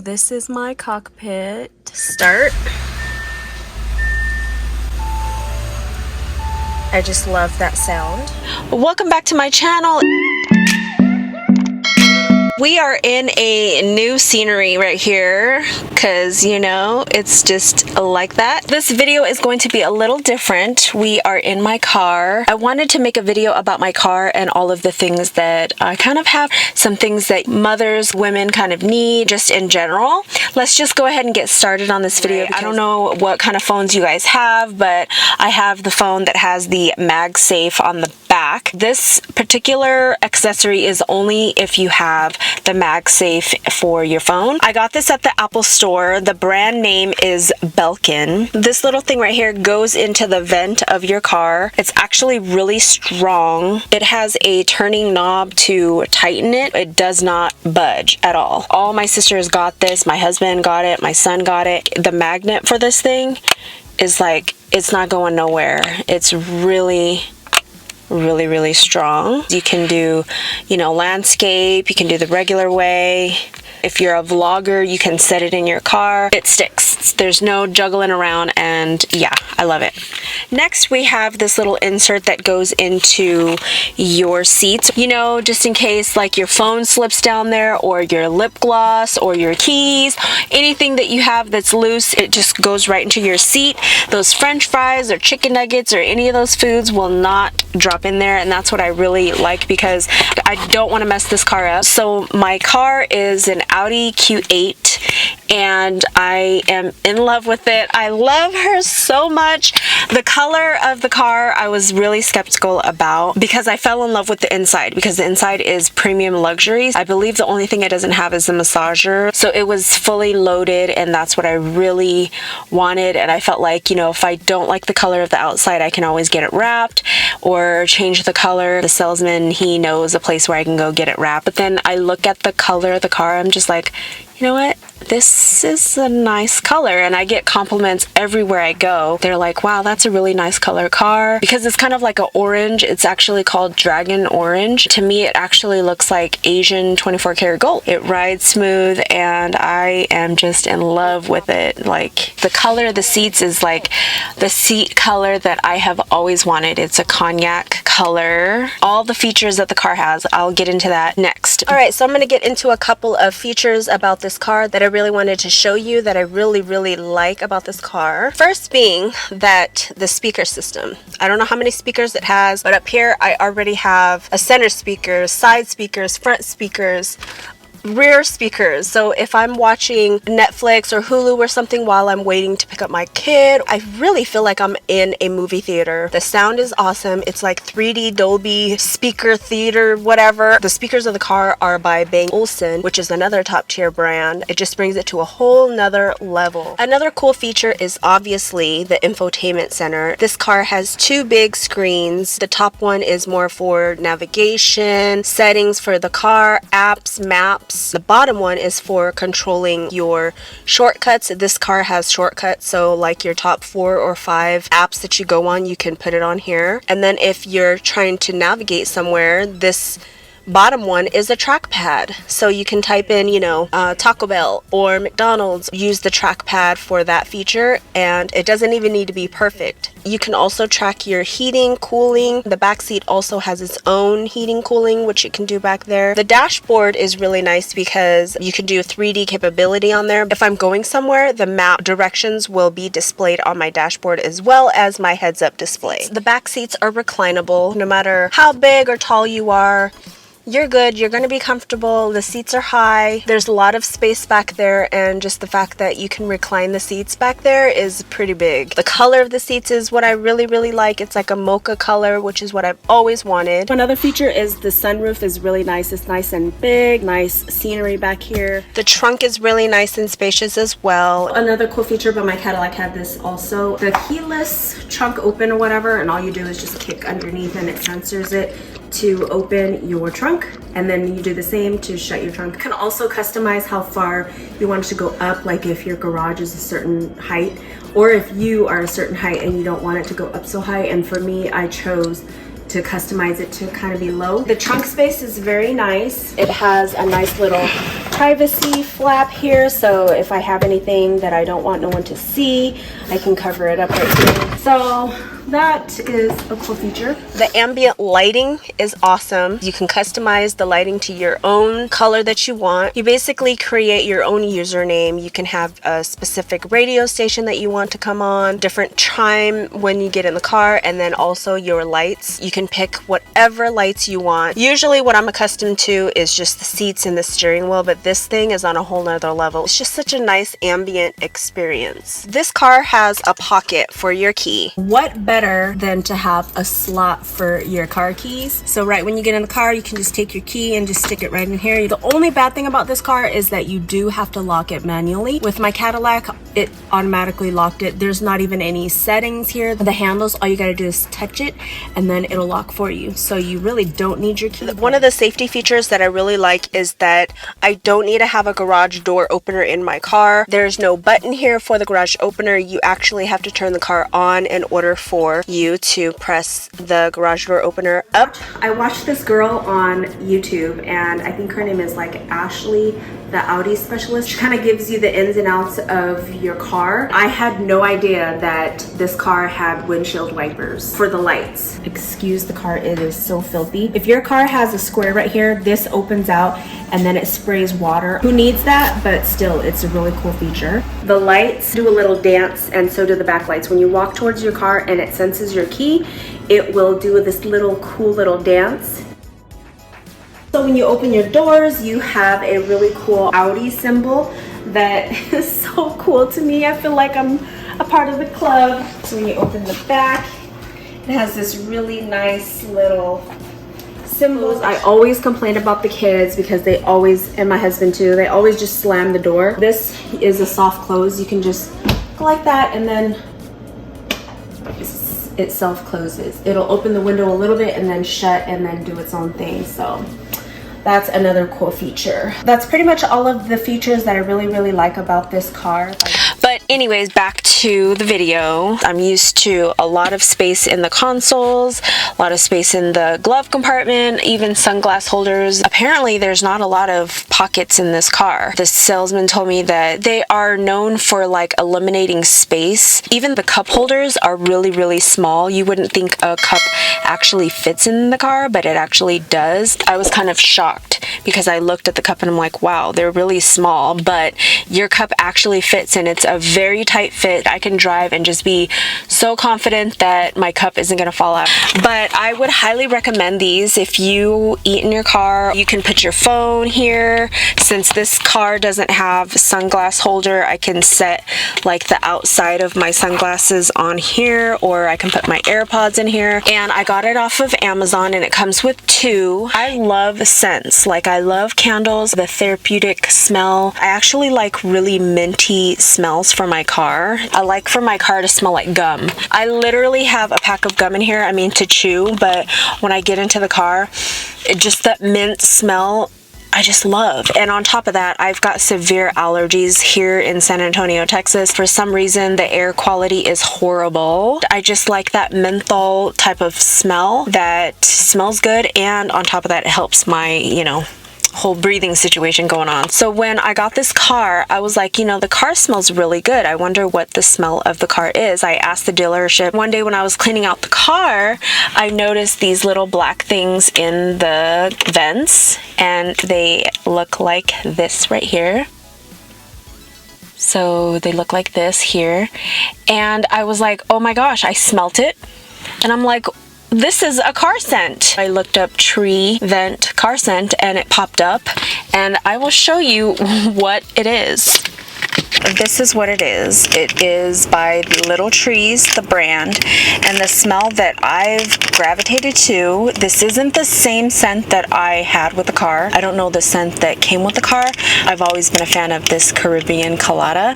this is my cockpit. Start. I just love that sound. Welcome back to my channel. We are in a new scenery right here because, you know, it's just like that. This video is going to be a little different. We are in my car. I wanted to make a video about my car and all of the things that I kind of have, some things that mothers, women kind of need just in general. Let's just go ahead and get started on this video. I don't know what kind of phones you guys have, but I have the phone that has the MagSafe on the back. This particular accessory is only if you have the MagSafe for your phone. I got this at the Apple store. The brand name is Belkin. This little thing right here goes into the vent of your car. It's actually really strong. It has a turning knob to tighten it. It does not budge at all. All my sisters got this. My husband got it. My son got it. The magnet for this thing is like, it's not going nowhere. It's really strong. You can do, you know, landscape, you can do the regular way. If you're a vlogger, you can set it in your car. It sticks. There's no juggling around, and yeah, I love it. Next, we have this little insert that goes into your seats. You know, just in case like your phone slips down there, or your lip gloss, or your keys, anything that you have that's loose, it just goes right into your seat. Those French fries or chicken nuggets or any of those foods will not drop in there, and that's what I really like because I don't want to mess this car up. So my car is an Audi Q8 and I am in love with it. I love her so much. The color of the car I was really skeptical about because I fell in love with the inside, because the inside is premium luxuries. I believe the only thing it doesn't have is the massager. So it was fully loaded, and that's what I really wanted. And I felt like, you know, if I don't like the color of the outside, I can always get it wrapped or change the color. The salesman, he knows a place where I can go get it wrapped. But then I look at the color of the car, I'm just like, you know what? This is a nice color, and I get compliments everywhere I go. They're like, wow, that's a really nice color car, because it's kind of like an orange. It's actually called Dragon Orange. To me, it actually looks like Asian 24 karat gold. It rides smooth, and I am just in love with it. Like, the color of the seats is like the seat color that I have always wanted. It's a cognac color. All the features that the car has, I'll get into that next. All right, so I'm going to get into a couple of features about this car that I really wanted to show you that I really like about this car. First being that the speaker system. I don't know how many speakers it has, but up here I already have a center speaker, side speakers, front speakers, rear speakers. So if I'm watching Netflix or Hulu or something while I'm waiting to pick up my kid, I really feel like I'm in a movie theater. The sound is awesome. It's like 3D Dolby speaker theater, whatever. The speakers of the car are by Bang & Olufsen, which is another top tier brand. It just brings it to a whole nother level. Another cool feature is obviously the infotainment center. This car has two big screens. The top one is more for navigation, settings for the car, apps, maps. The bottom one is for controlling your shortcuts. This car has shortcuts, so like your top 4 or 5 apps that you go on, you can put it on here. And then if you're trying to navigate somewhere, this bottom one is a trackpad, so you can type in, you know, Taco Bell or McDonald's. Use the trackpad for that feature, and it doesn't even need to be perfect. You can also track your heating, cooling. The back seat also has its own heating, cooling, which you can do back there. The dashboard is really nice because you can do 3D capability on there. If I'm going somewhere, the map directions will be displayed on my dashboard as well as my heads-up display. The back seats are reclinable. No matter how big or tall you are, you're good. You're going to be comfortable. The seats are high. There's a lot of space back there, and just the fact that you can recline the seats back there is pretty big. The color of the seats is what I really like. It's like a mocha color, which is what I've always wanted. Another feature is the sunroof is really nice. It's nice and big. Nice scenery back here. The trunk is really nice and spacious as well. Another cool feature about my Cadillac had this also. The keyless trunk open or whatever, and all you do is just kick underneath and it sensors it to open your trunk, and then you do the same to shut your trunk. You can also customize how far you want it to go up, like if your garage is a certain height, or if you are a certain height and you don't want it to go up so high. And for me, I chose to customize it to kind of be low. The trunk space is very nice. It has a nice little privacy flap here, so if I have anything that I don't want no one to see, I can cover it up right here. So that is a cool feature. The ambient lighting is awesome. You can customize the lighting to your own color that you want. You basically create your own username. You can have a specific radio station that you want to come on, different chime when you get in the car, and then also your lights. You can pick whatever lights you want. Usually what I'm accustomed to is just the seats and the steering wheel, but this thing is on a whole nother level. It's just such a nice ambient experience. This car has a pocket for your key. What better than to have a slot for your car keys? So right when you get in the car, you can just take your key and just stick it right in here. The only bad thing about this car is that you do have to lock it manually. With my Cadillac, it automatically locked it. There's not even any settings here. The handles, all you gotta do is touch it and then it'll lock for you. So you really don't need your key. One of the safety features that I really like is that I don't need to have a garage door opener in my car. There's no button here for the garage opener. You actually have to turn the car on in order for you to press the garage door opener up. I watched this girl on YouTube, and I think her name is like Ashley, the Audi specialist. She kind of gives you the ins and outs of your car. I had no idea that this car had windshield wipers for the lights. Excuse the car, it is so filthy. If your car has a square right here, this opens out and then it sprays water. Who needs that? But still, it's a really cool feature. The lights do a little dance, and so do the back lights. When you walk towards your car and it senses your key, it will do this little cool little dance. So when you open your doors, you have a really cool Audi symbol that is so cool to me. I feel like I'm a part of the club. So when you open the back, it has this really nice little symbols. I always complain about the kids because they always, and my husband too, they always just slam the door. This is a soft close. You can just go like that and then it self closes. It'll open the window a little bit and then shut and then do its own thing. So that's another cool feature. That's pretty much all of the features that I really like about this car. But anyways, back to the video. I'm used to a lot of space in the consoles, a lot of space in the glove compartment, even sunglass holders. Apparently there's not a lot of pockets in this car. The salesman told me that they are known for like eliminating space. Even the cup holders are really small. You wouldn't think a cup actually fits in the car, but it actually does. I was kind of shocked because I looked at the cup and I'm like, wow, they're really small, but your cup actually fits and it's a very tight fit. I can drive and just be so confident that my cup isn't gonna fall out. But I would highly recommend these if you eat in your car. You can put your phone here. Since this car doesn't have sunglass holder, I can set like the outside of my sunglasses on here, or I can put my AirPods in here. And I got it off of Amazon and it comes with two. I love scents. Like I love candles, the therapeutic smell. I actually like really minty smells for my car. I like for my car to smell like gum. I literally have a pack of gum in here, I mean to chew, but when I get into the car, just that mint smell, I just love. And on top of that, I've got severe allergies here in San Antonio, Texas. For some reason, the air quality is horrible. I just like that menthol type of smell that smells good, and on top of that, it helps my, you know, whole breathing situation going on. So when I got this car, I was like, you know, the car smells really good. I wonder what the smell of the car is. I asked the dealership. One day when I was cleaning out the car, I noticed these little black things in the vents, and they look like this right here. So they look like this here. And I was like, oh my gosh, I smelt it. And I'm like, this is a car scent. I looked up tree vent car scent and it popped up, and I will show you what it is. This is what it is. It is by the Little Trees, the brand, and the smell that I've gravitated to, this isn't the same scent that I had with the car. I don't know the scent that came with the car. I've always been a fan of this Caribbean Colada.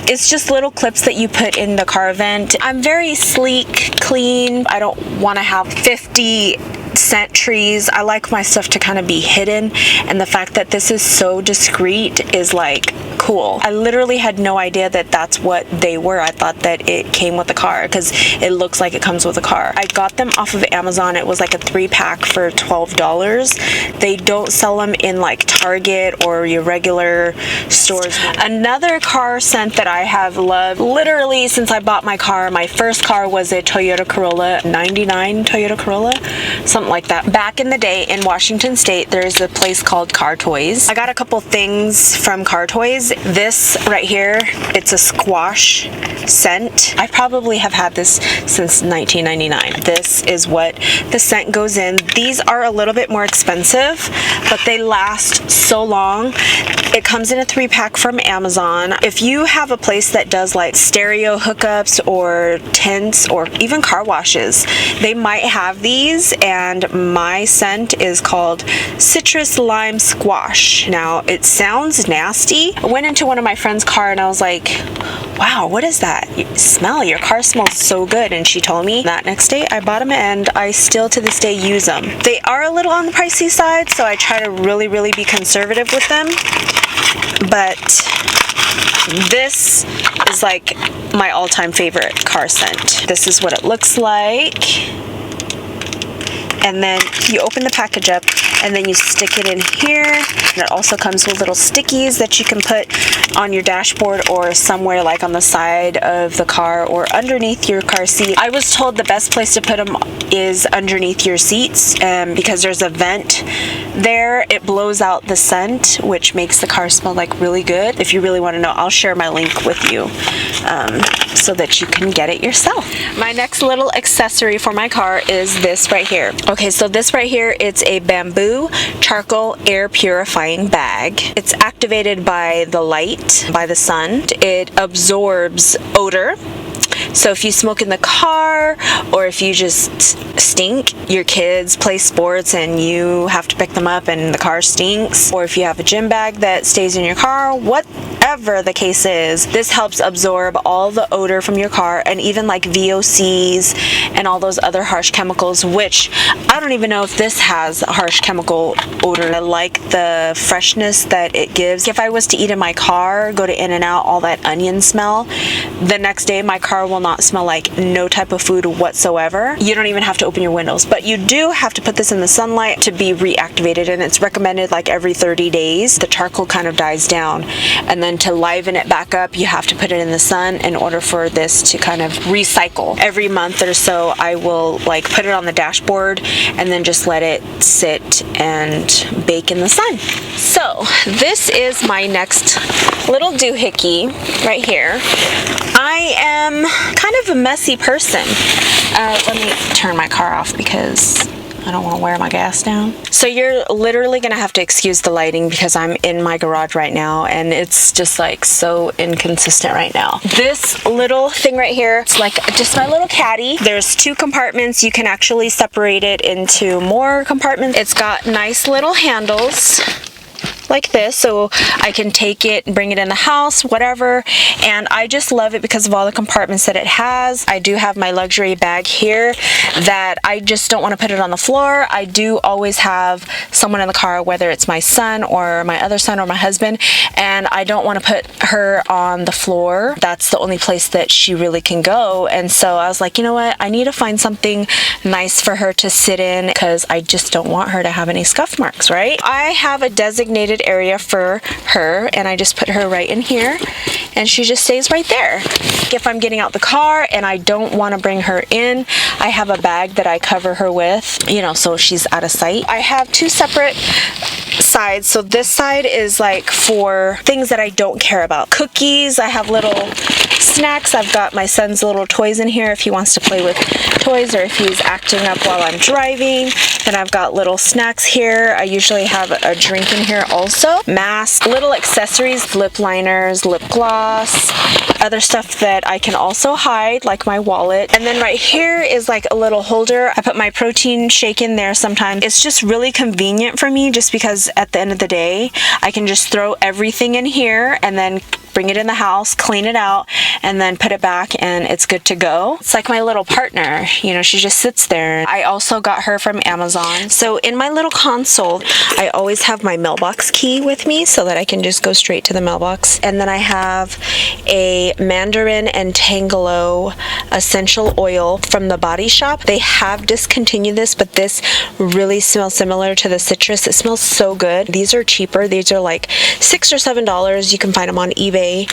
It's just little clips that you put in the car vent. I'm very sleek, clean. I don't want to have 50 scent trees. I like my stuff to kind of be hidden, and the fact that this is so discreet is like cool. I literally had no idea that that's what they were. I thought that it came with the car because it looks like it comes with a car. I got them off of Amazon. It was like a 3-pack for $12. They don't sell them in like Target or your regular stores. Another car scent that I have loved literally since I bought my car. My first car was a Toyota Corolla, 99 Toyota Corolla, something like that. Back in the day in Washington State, there's a place called Car Toys. I got a couple things from Car Toys. This right here, it's a squash scent. I probably have had this since 1999. This is what the scent goes in. These are a little bit more expensive, but they last so long. It comes in a 3-pack from Amazon. If you have a place that does like stereo hookups or tents or even car washes, they might have these, and my scent is called Citrus Lime Squash. Now, it sounds nasty. I went into one of my friend's car and I was like, wow, what is that? Your car smells so good. And she told me that next day I bought them, and I still to this day use them. They are a little on the pricey side, so I try to really be conservative with them. But this is like my all-time favorite car scent. This is what it looks like. And then you open the package up and then you stick it in here. And it also comes with little stickies that you can put on your dashboard or somewhere like on the side of the car or underneath your car seat. I was told the best place to put them is underneath your seats because there's a vent there. It blows out the scent, which makes the car smell like really good. If you really want to know, I'll share my link with you so that you can get it yourself. My next little accessory for my car is this right here. Okay, so this right here, it's a bamboo charcoal air purifying bag. It's activated by the light, by the sun. It absorbs odor. So if you smoke in the car, or if you just stink, your kids play sports and you have to pick them up and the car stinks, or if you have a gym bag that stays in your car, whatever the case is, this helps absorb all the odor from your car, and even like VOCs and all those other harsh chemicals, which I don't even know if this has harsh chemical odor. I like the freshness that it gives. If I was to eat in my car, go to In-N-Out, all that onion smell, the next day my car will not smell like no type of food whatsoever. You don't even have to open your windows, but you do have to put this in the sunlight to be reactivated, and it's recommended like every 30 days. The charcoal kind of dies down, and then to liven it back up, you have to put it in the sun in order for this to kind of recycle. Every month or so, I will like put it on the dashboard and then just let it sit and bake in the sun. So this is my next little doohickey right here. I am kind of a messy person. Let me turn my car off because I don't want to wear my gas down. So you're literally gonna have to excuse the lighting because I'm in my garage right now and it's just like so inconsistent right now. This little thing right here, it's like just my little caddy. There's 2 compartments. You can actually separate it into more compartments. It's got nice little handles like this, so I can take it and bring it in the house, whatever. And I just love it because of all the compartments that it has. I do have my luxury bag here that I just don't want to put it on the floor. I do always have someone in the car, whether it's my son or my other son or my husband, and I don't want to put her on the floor. That's the only place that she really can go. And so I was like, you know what, I need to find something nice for her to sit in because I just don't want her to have any scuff marks, right? I have a designated area for her and I just put her right in here and she just stays right there. If I'm getting out the car and I don't want to bring her in, I have a bag that I cover her with, you know, so she's out of sight. I have 2 separate sides. So this side is like for things that I don't care about. Cookies, I have little snacks. I've got my son's little toys in here if he wants to play with toys or if he's acting up while I'm driving. Then I've got little snacks here. I usually have a drink in here also. Masks, little accessories, lip liners, lip gloss, other stuff that I can also hide, like my wallet. And then right here is like a little holder. I put my protein shake in there sometimes. It's just really convenient for me just because at the end of the day, I can just throw everything in here and then bring it in the house, clean it out, and then put it back, and it's good to go. It's like my little partner, you know, she just sits there. I also got her from Amazon. So in my little console, I always have my mailbox key with me so that I can just go straight to the mailbox. And then I have a Mandarin and Tangelo essential oil from the Body Shop. They have discontinued this, but this really smells similar to the citrus. It smells so good. These are cheaper. These are like $6 or $7. You can find them on eBay.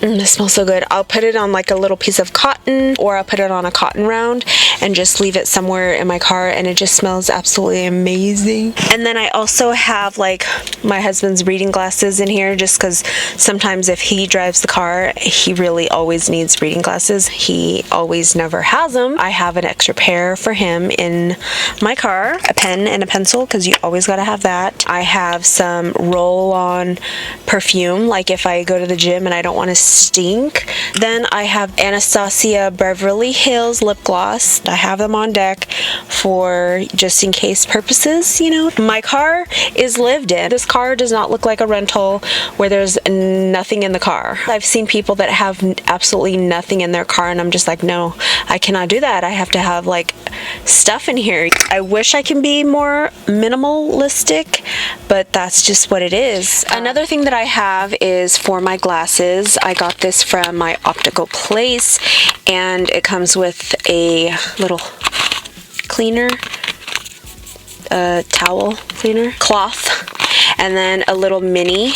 This smells so good. I'll put it on like a little piece of cotton, or I'll put it on a cotton round and just leave it somewhere in my car, and it just smells absolutely amazing. And then I also have like my husband's reading glasses in here, just because sometimes if he drives the car, he really always needs reading glasses. He always never has them. I have an extra pair for him in my car, a pen and a pencil, because you always got to have that. I have some roll-on perfume, like if I go to the gym and I don't want to stink. Then I have Anastasia Beverly Hills lip gloss. I have them on deck for just in case purposes, you know. My car is lived in. This car does not look like a rental where there's nothing in the car. I've seen people that have absolutely nothing in their car, and I'm just like, no, I cannot do that. I have to have like stuff in here. I wish I can be more minimalistic, but that's just what it is. Another thing that I have is for my glasses. I got this from my optical place, and it comes with a little cleaner, towel cleaner, cloth, and then a little mini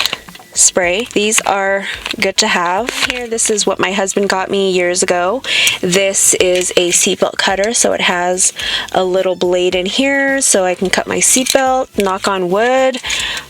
spray. These are good to have. Here, this is what my husband got me years ago. This is a seatbelt cutter, so it has a little blade in here so I can cut my seatbelt. Knock on wood.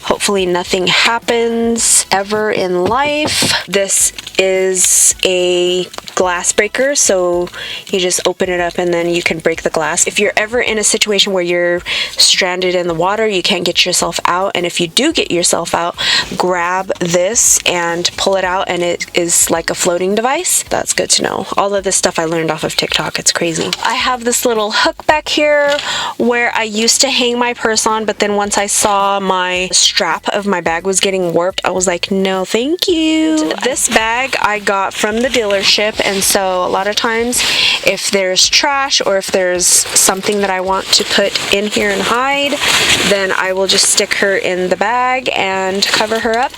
Hopefully nothing happens ever in life. This is a glass breaker, so you just open it up and then you can break the glass. If you're ever in a situation where you're stranded in the water, you can't get yourself out, and if you do get yourself out, grab this and pull it out, and it is like a floating device. That's good to know. All of this stuff I learned off of TikTok. It's crazy. I have this little hook back here where I used to hang my purse on, but then once I saw my strap of my bag was getting warped, I was like, no thank you. This bag I got from the dealership, and so a lot of times if there's trash or if there's something that I want to put in here and hide, then I will just stick her in the bag and cover her up,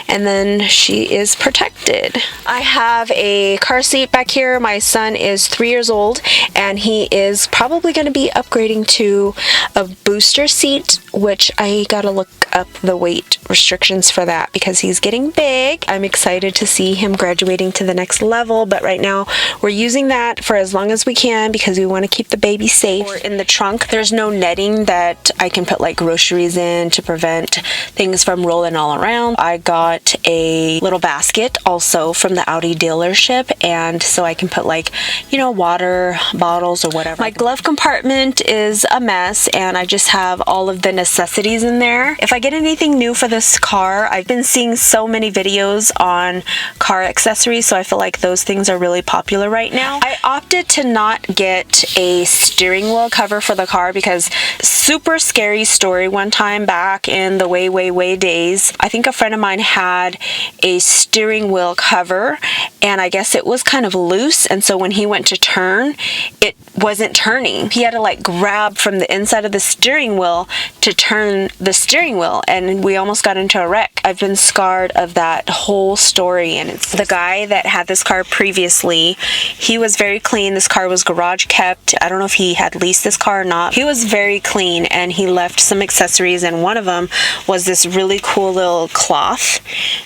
and then she is protected. I have a car seat back here. My son is 3 years old, and he is probably going to be upgrading to a booster seat, which I gotta look up the weight restrictions for that because he's getting big. I'm excited to see him graduating to the next level, but right now we're using that for as long as we can because we want to keep the baby safe. Or in the trunk, there's no netting that I can put like groceries in to prevent things from rolling all around. I got a little basket also from the Audi dealership, and so I can put like, you know, water bottles or whatever. My glove compartment is a mess, and I just have all of the necessities in there. If I get anything new for this car, I've been seeing so many videos on car accessories, so I feel like those things are really popular right now. I opted to not get a steering wheel cover for the car because super scary story. One time back in the way days, I think a friend of mine had a steering wheel cover, and I guess it was kind of loose, and so when he went to turn, it wasn't turning. He had to like grab from the inside of the steering wheel to turn the steering wheel, and we almost got into a wreck. I've been scarred of that whole story, and it's the guy that had this car previously. He was very clean. This car was garage kept. I don't know if he had leased this car or not. He was very clean, and he left some accessories, and one of them was this really cool little cloth,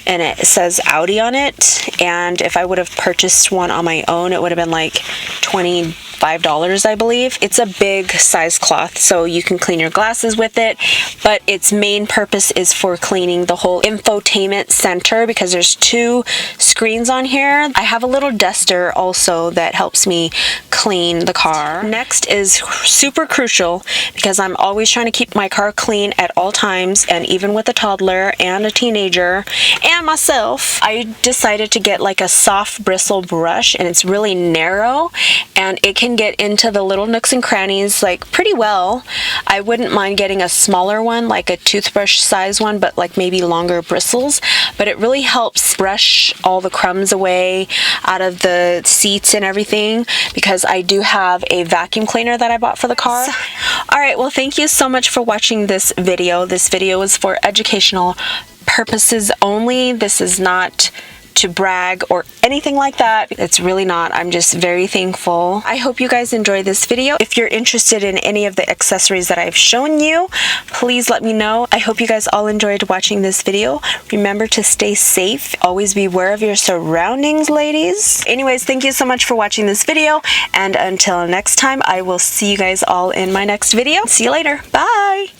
and it says Audi on it, and if I would have purchased one on my own, it would have been like $25, I believe. It's a big size cloth, so you can clean your glasses with it, but its main purpose is for cleaning the whole infotainment center because there's 2 screens on here. I have a little duster also that helps me clean the car. Next is super crucial because I'm always trying to keep my car clean at all times, and even with a toddler and a teenager and myself, I decided to get like a soft bristle brush, and it's really narrow and it can get into the little nooks and crannies like pretty well. I wouldn't mind getting a smaller one, like a toothbrush size one, but like maybe longer bristles. but it really helps brush all the crumbs away out of the seats and everything, because I do have a vacuum cleaner that I bought for the car. Alright, well, thank you so much for watching this video. This video is for educational purposes only. This is not to brag or anything like that. It's really not. I'm just very thankful. I hope you guys enjoyed this video. If you're interested in any of the accessories that I've shown you, please let me know. I hope you guys all enjoyed watching this video. Remember to stay safe. Always be aware of your surroundings, ladies. Anyways, thank you so much for watching this video, and until next time, I will see you guys all in my next video. See you later. Bye!